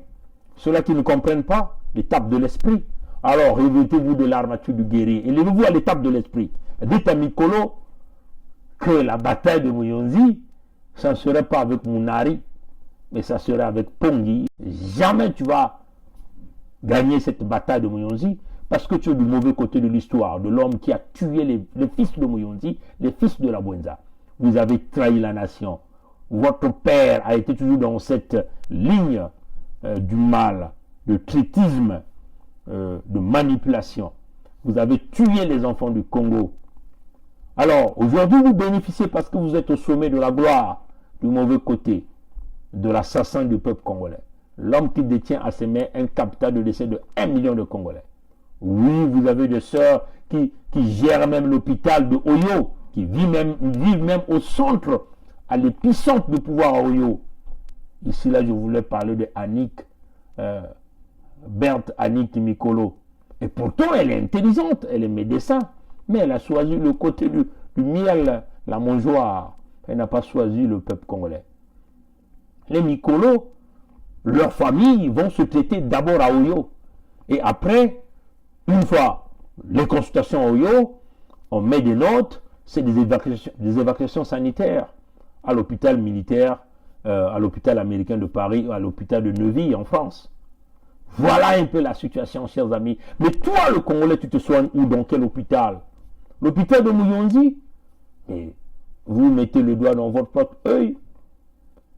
ceux-là qui ne comprennent pas l'étape de l'esprit. Alors, revêtez-vous de l'armature du guerrier et levez-vous à l'étape de l'esprit. Dites à Mikolo que la bataille de Mouyonzi, ça ne serait pas avec Mounari, mais ça serait avec Pongi. Jamais tu vas gagner cette bataille de Mouyonzi parce que tu es du mauvais côté de l'histoire, de l'homme qui a tué les fils de Mouyonzi, les fils de la Bwenza. Vous avez trahi la nation. Votre père a été toujours dans cette ligne du mal, de traitisme, de manipulation. Vous avez tué les enfants du Congo. Alors, aujourd'hui, vous bénéficiez parce que vous êtes au sommet de la gloire, du mauvais côté, de l'assassin du peuple congolais. L'homme qui détient à ses mains un capital de décès de 1 million de Congolais. Oui, vous avez des sœurs qui gèrent même l'hôpital de Oyo, qui vivent même au centre, à l'épicentre du pouvoir à Oyo. Ici, là, je voulais parler de Annick, Berthe Annick Mikolo. Et pourtant, elle est intelligente, elle est médecin, mais elle a choisi le côté du miel, la mangeoire. Elle n'a pas choisi le peuple congolais. Les Mikolo, leurs familles vont se traiter d'abord à Oyo. Et après, une fois les consultations à Oyo, on met des notes, c'est des évacuations sanitaires à l'hôpital militaire à l'hôpital américain de Paris ou à l'hôpital de Neuville en France. Voilà un peu la situation, chers amis. Mais toi, le Congolais, tu te soignes où? Dans quel hôpital? L'hôpital de Mouyonzi? Et vous mettez le doigt dans votre propre œil.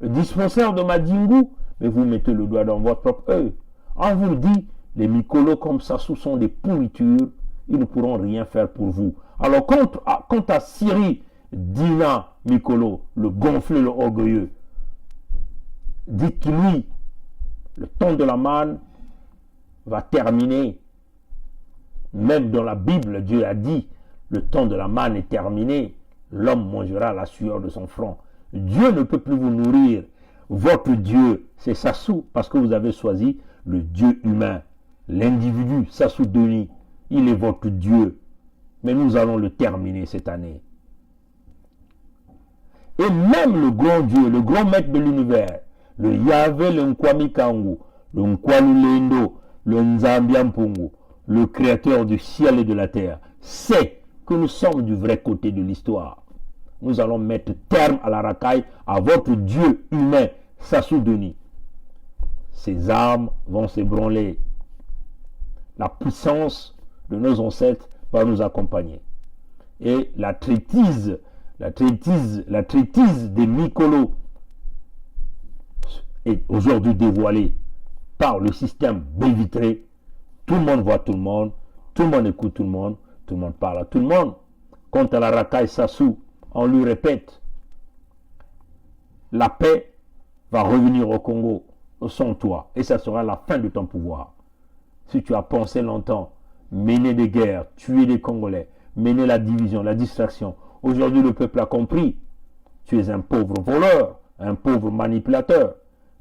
Le dispensaire de Madingu? Mais vous mettez le doigt dans votre propre œil. On vous dit, les mycolos comme Sassou sont des pourritures. Ils ne pourront rien faire pour vous. Alors, quant à Siri Dina Mikolo, le gonflé, le orgueilleux, dites-lui, le temps de la manne va terminer. Même dans la Bible, Dieu a dit, le temps de la manne est terminé. L'homme mangera la sueur de son front. Dieu ne peut plus vous nourrir. Votre Dieu, c'est Sassou, parce que vous avez choisi le Dieu humain. L'individu, Sassou Denis, il est votre Dieu. Mais nous allons le terminer cette année. Et même le grand Dieu, le grand maître de l'univers, le Yahvé, le Nkwami Kangu, le Nkwalu Lendo, le Nzambiampungu, le créateur du ciel et de la terre, sait que nous sommes du vrai côté de l'histoire. Nous allons mettre terme à la racaille, à votre Dieu humain, Sassou Denis. Ces armes vont s'ébranler. La puissance de nos ancêtres va nous accompagner. Et la traitise des mycolos est aujourd'hui dévoilée par le système Bévitré. Tout le monde voit tout le monde écoute tout le monde parle à tout le monde. Quant à la racaille Sassou, on lui répète, la paix va revenir au Congo sans toi, et ça sera la fin de ton pouvoir. Si tu as pensé longtemps mener des guerres, tuer des Congolais, mener la division, la distraction, aujourd'hui le peuple a compris. Tu es un pauvre voleur, un pauvre manipulateur.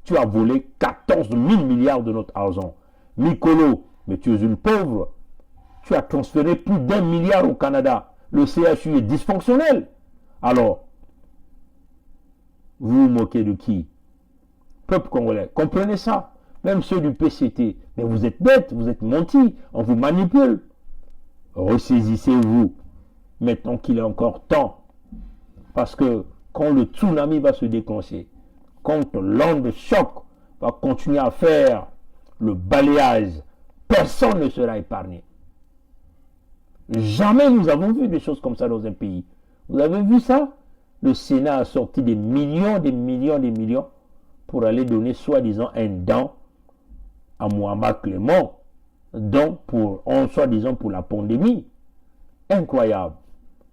Tu as volé 14 000 milliards de notre argent. Mikolo, mais tu es une pauvre. Tu as transféré plus d'1 milliard au Canada. Le CHU est dysfonctionnel. Alors, vous vous moquez de qui? Peuple congolais, comprenez ça. Même ceux du PCT. Mais vous êtes bêtes, vous êtes mentis, on vous manipule. Ressaisissez-vous. Maintenant qu'il est encore temps. Parce que quand le tsunami va se déclencher, quand l'onde de choc va continuer à faire le balayage, personne ne sera épargné. Jamais nous avons vu des choses comme ça dans un pays. Vous avez vu ça? Le Sénat a sorti des millions pour aller donner soi-disant un don à Mohamed Clément, soi-disant pour la pandémie. Incroyable.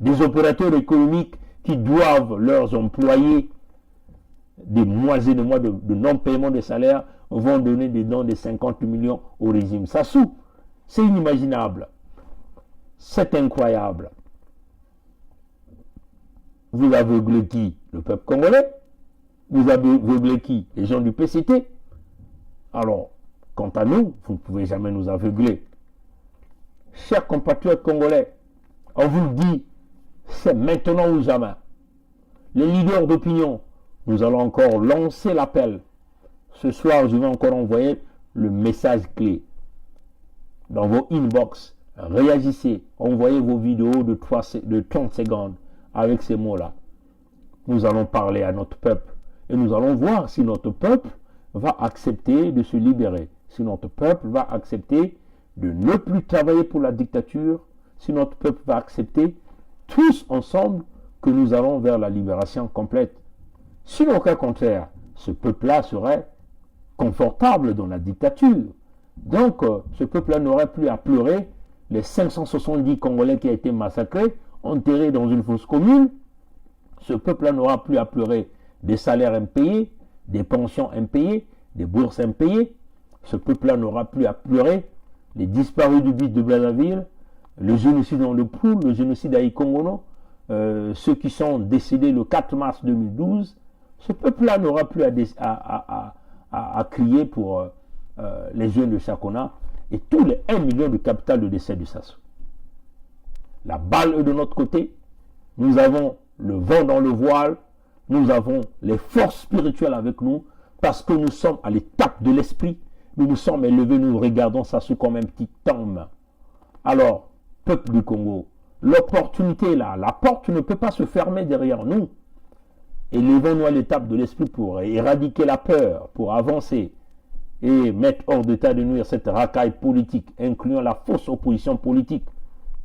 Des opérateurs économiques qui doivent leurs employés des mois et des mois de non-paiement de salaire vont donner des dons de 50 millions au régime Sassou. C'est inimaginable. C'est incroyable. Vous aveuglez qui? Le peuple congolais? Vous aveuglez qui? Les gens du PCT? Alors, quant à nous, vous ne pouvez jamais nous aveugler. Chers compatriotes congolais, on vous le dit, c'est maintenant ou jamais. Les leaders d'opinion, nous allons encore lancer l'appel. Ce soir, je vais encore envoyer le message clé. Dans vos inbox, réagissez, envoyez vos vidéos de 30 secondes avec ces mots-là. Nous allons parler à notre peuple et nous allons voir si notre peuple va accepter de se libérer, si notre peuple va accepter de ne plus travailler pour la dictature, si notre peuple va accepter tous ensemble que nous allons vers la libération complète. Si au cas contraire, ce peuple-là serait confortable dans la dictature. Donc, ce peuple-là n'aurait plus à pleurer les 570 Congolais qui ont été massacrés, enterrés dans une fosse commune. Ce peuple-là n'aura plus à pleurer des salaires impayés, des pensions impayées, des bourses impayées. Ce peuple-là n'aura plus à pleurer les disparus du bus de Brazzaville, le génocide dans le Poul, le génocide à Ikongono, ceux qui sont décédés le 4 mars 2012. Ce peuple-là n'aura plus à crier pour les jeunes de Chakona et tous les 1 million de capital de décès de Sassou. La balle est de notre côté. Nous avons le vent dans le voile. Nous avons les forces spirituelles avec nous parce que nous sommes à l'étape de l'esprit. Nous nous sommes élevés, nous regardons Sassou comme un petit homme. Alors, peuple du Congo, l'opportunité est là. La porte ne peut pas se fermer derrière nous. Élevons-nous à l'étape de l'esprit pour éradiquer la peur, pour avancer et mettre hors d'état de nuire cette racaille politique, incluant la fausse opposition politique,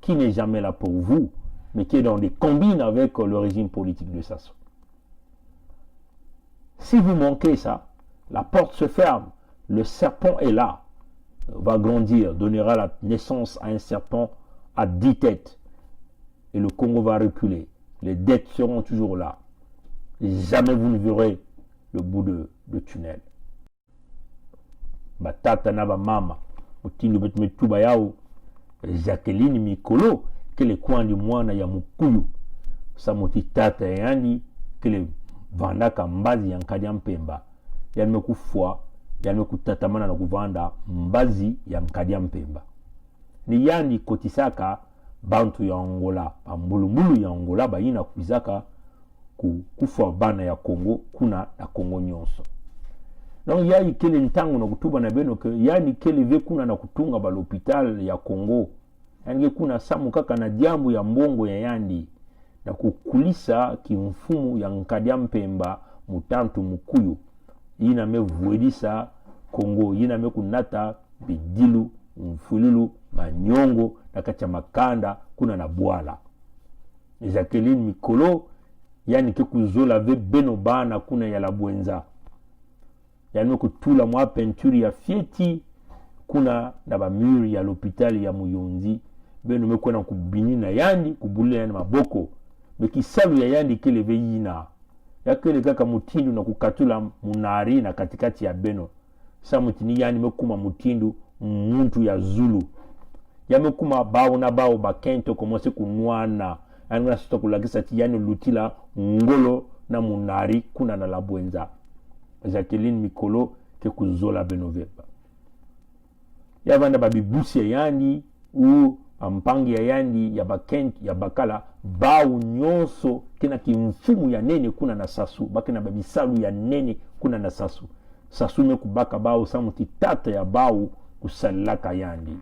qui n'est jamais là pour vous, mais qui est dans des combines avec le régime politique de Sassou. Si vous manquez ça, la porte se ferme, le serpent est là, va grandir, donnera la naissance à un serpent à 10 têtes, et le Congo va reculer. Les dettes seront toujours là. Jamais vous ne verrez le bout de tunnel. Batata na ba mama, utindo betumetuba yao, Jacqueline Mikolo, kele kwandi mwana ya mukuyu, samuti tata yandi, kele vandaka mbazi ya nkadi ya mpemba, yanme kufua, yanme kutatamana na kuvanda mbazi ya nkadi ya mpemba. Ni yandi kotisaka bantu ya Angola, mbulu ya Angola bayina kuizaka kufua bana ya Congo, kuna na Congo nyonso. Donc ya ikele ntango na kutuba na beno ke yani kele ve kuna na kutunga ba l'hôpital ya Congo. Yani kuna samu kaka na diambu ya mbongo ya yandi na kukulisa kimfumu ya Nkadia Mpemba mutantu mukuyu. Yina mevuedisa Congo, yina me kunata bidilu, mfululu, manyongo na kacha makanda kuna na bwala. Jacqueline Mikolo yani ke kuzola ve beno bana kuna ya la Bwenza. Yani kutula mwa peinture ya fieti kuna na ba mur ya l'hôpital ya Muyonzi beno meko na kubini na yandi kubule na maboko mekisalu ya yandi kele veyina yakele kaka mutindu na kukatula munari na katikati ya beno sa mutini yani mekuma mutindu muntu ya Zulu ya mekuma bao na bao bakento komose kunwana yani na sito kulagisa ti yani lutila ngolo na munari kuna na la Bwenza. Jacqueline Mikolo ke kuzola benoveba ya vanda babibusi ya yandi u ampangi ya yandi ya bakent ya bakala bau nyonso kena kimfumu ya nene kuna na Sasu bakena babisalu ya nene kuna na Sasu me kubaka bau samuti tata ya bau kusalaka yandi.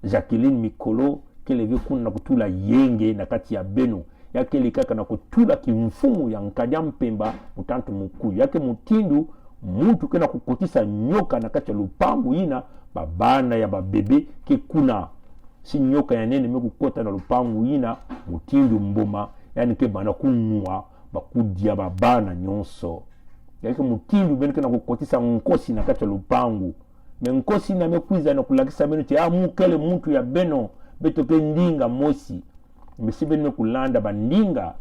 Jacqueline Mikolo keleve kuna na kutula yenge na kati ya beno yake likaka na kutula kimfumu ya Nkadia Mpemba mutantu mukuyu yake mutindu muntu kena kukotisa nyoka na kacha lupangu ina babana ya babebe ke kuna si nyoka ya nene mekukota na lupangu ina mutindu mboma yani ke bana kunwa bakudia babana nyonso yake mutindu bene kena kukotisa nkosi na kacha lupangu me nkosi na mekwiza na kulakisa beno te mukele muntu ya beno beto ke ndinga mosi mesibe nime kulanda bandinga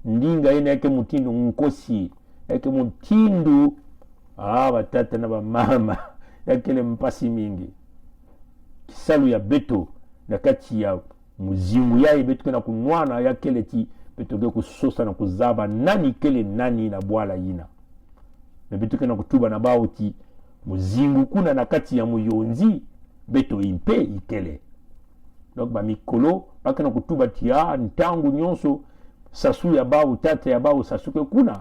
ndinga ina yake mutindu nkosi yake mutindu batata na bamama yake le mpasi mingi kisalu ya beto na kati ya muzimu ya beto na kunwana yake le ti beto ke kusosa na kuzaba nani kele nani na bwala yina beto ke na kutuba na bauti muzingu kuna na kati ya Muyonzi beto impe ikele. Donc ba Mikolo bakana kutuba tia ntangu nyonso Sasu ya bau tata ya bau Sasu ke kuna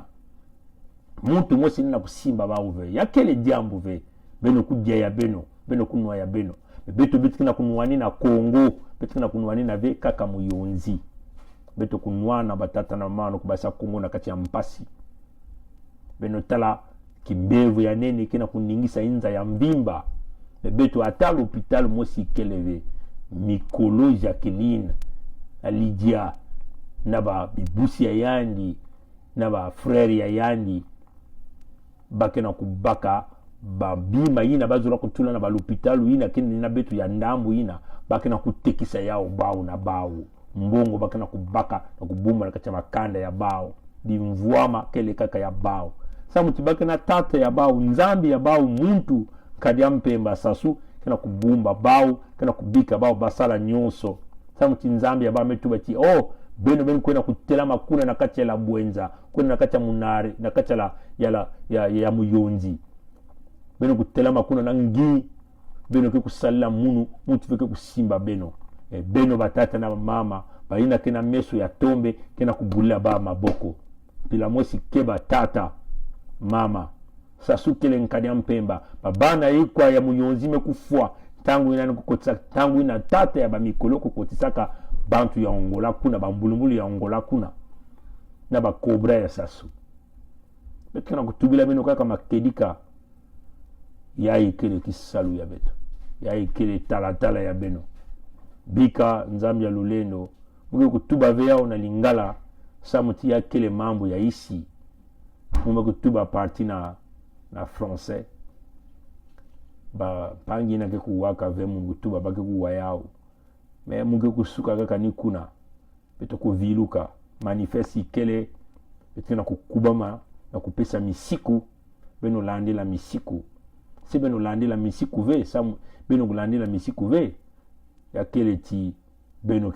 muntu mosi na kusimba bau ve yakele diambu ve beno kudia ya beno kunwa ya beno beto bitkina kunwani na Congo bitkina kunwani na ve kaka Muyonzi beto kunwana batata na mano kubasa Congo na kati ya mpasi beno tala kimbevu ya nene kina kuningisa inza ya mbimba beto ata l'hôpital mosi keleve Mikolo Jacqueline Lydia na ba bibusi ya yandi na ba frère ya yandi bakena kubaka babima yina bazula kutula na ba l'hôpital yina kene na betu ya ndambu yina bakena kutekisa yao bau na bau mbongo bakena kubaka na kubuma na kacha makanda ya bau dimvuama kele kaka ya bau sa mutibake na tata ya bau nzambi ya bau muntu Nkadia Mpemba Sasu kena kubumba bau kena kubika bau basala nyonso sa mutinzambi ya bau metuba ti beno kwena kutelama kuna na kati ya la Bwenza kuna na kati ya munari na kati ya Muyonzi beno kutelama kuna na ngi beno ke kusala mutu feke kusimba beno beno batata na mama baina kena meso ya tombe kena kubula ba maboko pila mosi keba tata mama Sasu kele Nkadia Mpemba babana ikwa ya Muyonzi mekufua tangu ina kukotisa tangu ina tata ya ba Mikolo kukotisaka bantu ya Angola kuna bambulumbulu ya Angola kuna na ba cobra ya Sasu beto na kutubila beno kaka makedika ya ikele kisalu ya beto ya ikele talatala ya beno bika nzambi ya lulendo muke kutuba vea na lingala samuti ya kele mambo ya isi mume kutuba parti na français ba pangi na ke kuwaka ve mu kutuba ba ke kuwa yao me muke kusuka kaka ni kuna beto kuviluka manifesti kele beto na kukubama na kupesa misiku beno landi la misiku si beno landi la misiku ve sam beno landi la misiku ve ya kele ti beno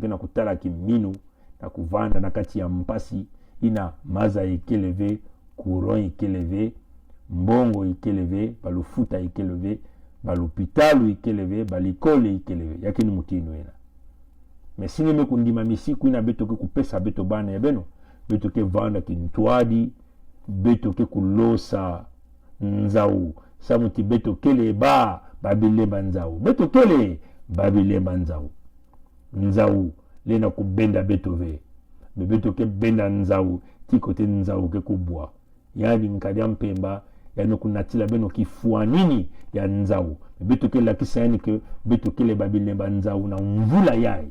kena kutala ki minu na kuvanda na kati ya mpasi ina maza ikeleve courant ikeleve mbongo ikeleve balufuta ikeleve balupitalu ikeleve balikole ikeleve yakini mutino ena mesini mekundima misiku ina beto ke kupesa beto bana ya beno beto ke vanda kintwadi beto ke kulosa nzau samuti beto kele ba babilemba nzau beto kele babilemba nzau lena kubenda beto ve beto ke benda nzau tikote nzau ke kubwa yani nkadia mpemba yani kunatila beno kifua nini ya nzau beto ke la kisani ke beto kele babilemba nzau na mvula yai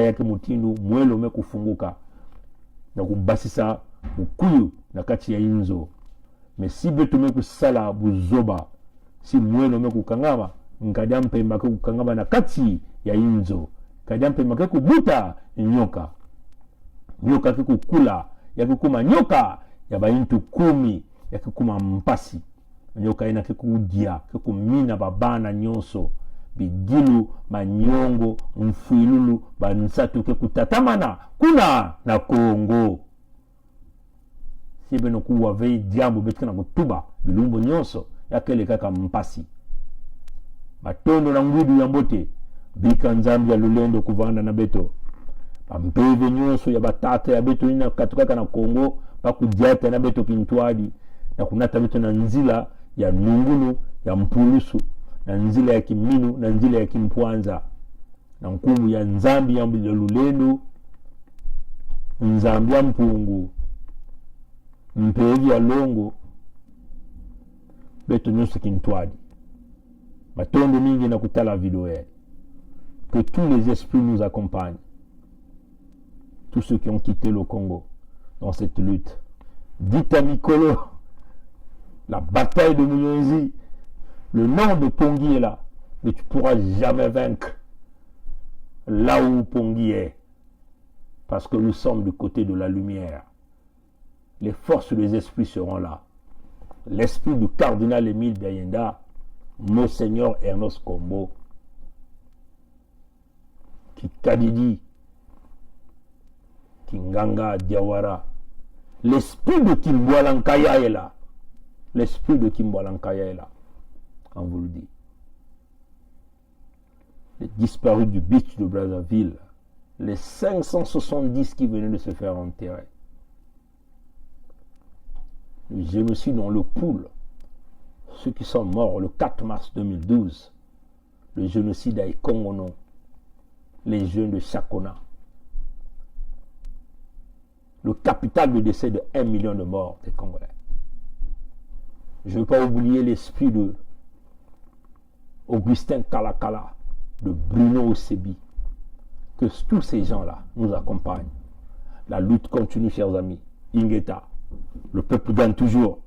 yake mutindu mwelo mekufunguka na kubasisa ukuyu na kati ya inzo mesi beto mekusala buzoba si mwelo mekukangama nkadia mpemba ke kukangama na kati ya inzo kadia mpemba ke kubuta nyoka ke kukula ya kukuma nyoka ya baintu 10 ya kukuma mpasi nyoka ina ke kudia ke kumina babana nyonso bigilu manyongo mfuilulu bansatu ke kutatamana kuna na Kongo sibe no kuwa vei diambo betkana kutuba bilumbo nyonso ya kele kaka mpasi batondo na ngudu ya mbote bika nzambi ya lulendo kuvanda na beto pampeve nyonso ya batata ya beto ina katukaka na Kongo pakudiata na beto kintwadi na kunata beto na nzila ya nungunu ya mpulusu na nzila ya kiminu na nzila ya kimpwanza na nkumu ya nzambi ya lulendo nzambi ya mpungu mpevi ya longo beto nyonso kintwadi matondo mingi na kutala video ya que tous les esprits nous accompagnent, tous ceux qui ont quitté le Congo dans cette lutte. Dites à Mikolo, la bataille de Mouyonzi, le nom de Pongui est là, mais tu ne pourras jamais vaincre là où Pongui est, parce que nous sommes du côté de la lumière. Les forces des esprits seront là. L'esprit du cardinal Émile Biayenda, Monseigneur Ernest Kombo, Kikadidi, Kinganga Diawara, l'esprit de Kimboalankaya est là. L'esprit de Kimboalankaya est là. On vous le dit. Les disparus du beach de Brazzaville, les 570 qui venaient de se faire enterrer. Le génocide dans le pool, ceux qui sont morts le 4 mars 2012, le génocide à Ikongono, les jeunes de Chakona, le capital de décès de 1 million de morts des Congolais. Je ne veux pas oublier l'esprit de Augustin Kalakala, de Bruno Osebi, que tous ces gens-là nous accompagnent. La lutte continue, chers amis. Ingeta, le peuple gagne toujours.